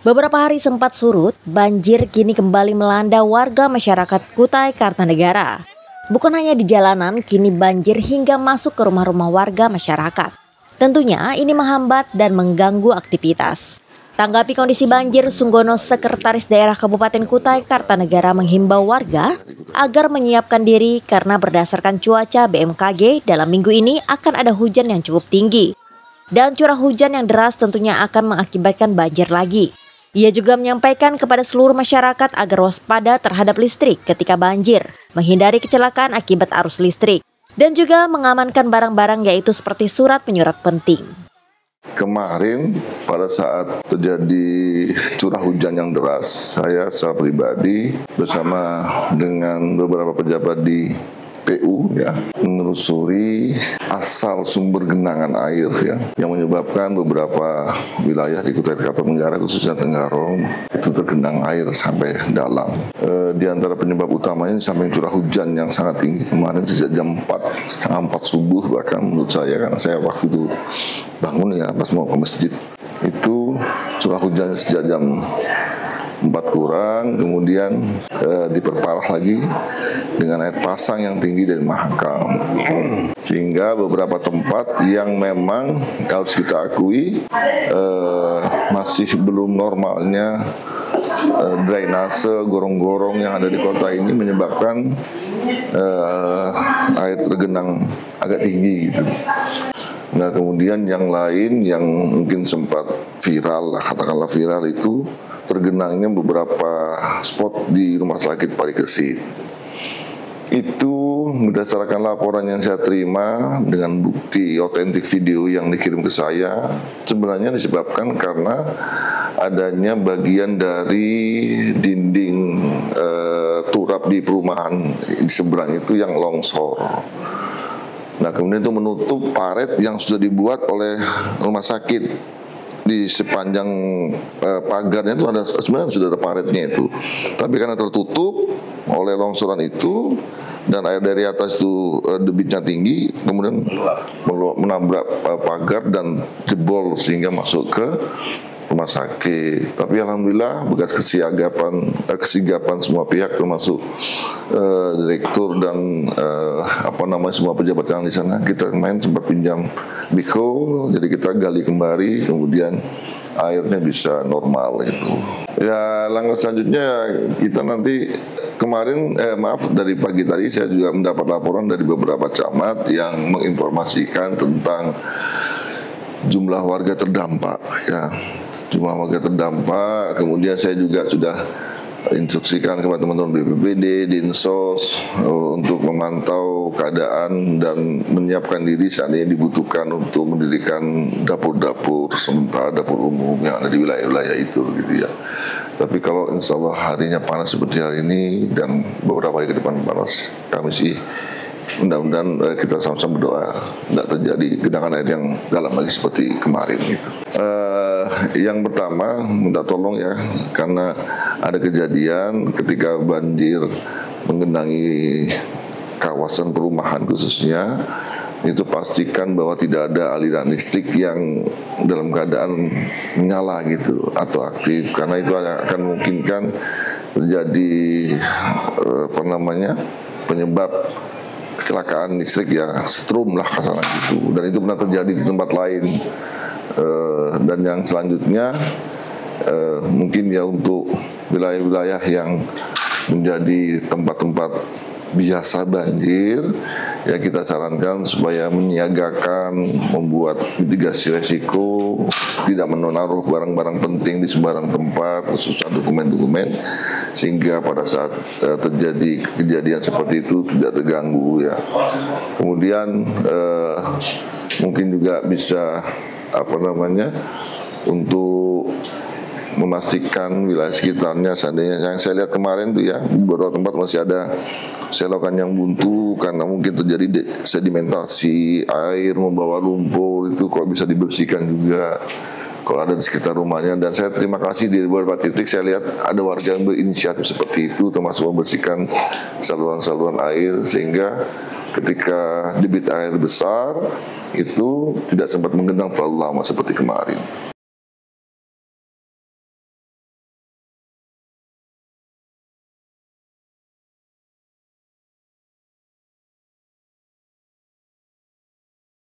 Beberapa hari sempat surut, banjir kini kembali melanda warga masyarakat Kutai Kartanegara. Bukan hanya di jalanan, kini banjir hingga masuk ke rumah-rumah warga masyarakat. Tentunya ini menghambat dan mengganggu aktivitas. Tanggapi kondisi banjir, Sunggono, Sekretaris Daerah Kabupaten Kutai Kartanegara, menghimbau warga agar menyiapkan diri karena berdasarkan cuaca BMKG dalam minggu ini akan ada hujan yang cukup tinggi. Dan curah hujan yang deras tentunya akan mengakibatkan banjir lagi. Ia juga menyampaikan kepada seluruh masyarakat agar waspada terhadap listrik ketika banjir, menghindari kecelakaan akibat arus listrik, dan juga mengamankan barang-barang yaitu seperti surat menyurat penting. Kemarin pada saat terjadi curah hujan yang deras, saya secara pribadi bersama dengan beberapa pejabat di PU menelusuri asal sumber genangan air yang menyebabkan beberapa wilayah di Kutai Kartanegara khususnya Tenggarong itu tergenang air sampai dalam. Di antara penyebab utamanya di samping curah hujan yang sangat tinggi kemarin sejak jam 4, 4 subuh bahkan menurut saya, karena saya waktu itu bangun pas mau ke masjid, itu curah hujan sejak jam 4 kurang, kemudian diperparah lagi dengan air pasang yang tinggi dari Mahakam, sehingga beberapa tempat yang memang harus kita akui masih belum normalnya drainase gorong-gorong yang ada di kota ini menyebabkan air tergenang agak tinggi gitu. Nah kemudian yang lain yang mungkin sempat viral katakanlah viral itu tergenangnya beberapa spot di Rumah Sakit Parikesit. Itu berdasarkan laporan yang saya terima dengan bukti otentik video yang dikirim ke saya, sebenarnya disebabkan karena adanya bagian dari dinding turap di perumahan di seberang itu yang longsor. Nah kemudian itu menutup paret yang sudah dibuat oleh rumah sakit. Di sepanjang pagarnya itu sebenarnya sudah ada paretnya itu, tapi karena tertutup oleh longsoran itu dan air dari atas itu debitnya tinggi, kemudian menabrak pagar dan jebol sehingga masuk ke rumah sakit. Tapi alhamdulillah bekas kesigapan semua pihak termasuk direktur dan semua pejabat yang di sana. Kita kemarin sempat pinjam biko, jadi kita gali kembali, kemudian airnya bisa normal itu. Ya langkah selanjutnya kita nanti kemarin dari pagi tadi saya juga mendapat laporan dari beberapa camat yang menginformasikan tentang jumlah warga terdampak jumlah warga terdampak. Kemudian saya juga sudah instruksikan kepada teman-teman BPBD, Dinsos untuk memantau keadaan dan menyiapkan diri seandainya dibutuhkan untuk mendirikan dapur-dapur sementara, dapur umum yang ada di wilayah-wilayah itu gitu ya. Tapi kalau insya Allah harinya panas seperti hari ini dan beberapa hari ke depan panas, kami sih mudah-mudahan kita sama-sama berdoa tidak terjadi genangan air yang dalam lagi seperti kemarin gitu. Yang pertama minta tolong karena ada kejadian ketika banjir menggenangi kawasan perumahan khususnya, itu pastikan bahwa tidak ada aliran listrik yang dalam keadaan menyala gitu atau aktif, karena itu akan memungkinkan terjadi penyebab kecelakaan listrik setrum kasarnya gitu, dan itu pernah terjadi di tempat lain. Dan yang selanjutnya mungkin untuk wilayah-wilayah yang menjadi tempat-tempat biasa banjir, kita sarankan supaya menyiagakan, membuat mitigasi resiko, tidak menaruh barang-barang penting di sembarang tempat, khususnya dokumen-dokumen, sehingga pada saat terjadi kejadian seperti itu tidak terganggu Kemudian mungkin juga bisa untuk memastikan wilayah sekitarnya, seandainya yang saya lihat kemarin tuh di beberapa tempat masih ada selokan yang buntu karena mungkin terjadi sedimentasi air membawa lumpur, itu kalau bisa dibersihkan juga kalau ada di sekitar rumahnya. Dan saya terima kasih di beberapa titik saya lihat ada warga yang berinisiatif seperti itu, termasuk membersihkan saluran-saluran air sehingga ketika debit air besar itu tidak sempat menggenang terlalu lama seperti kemarin.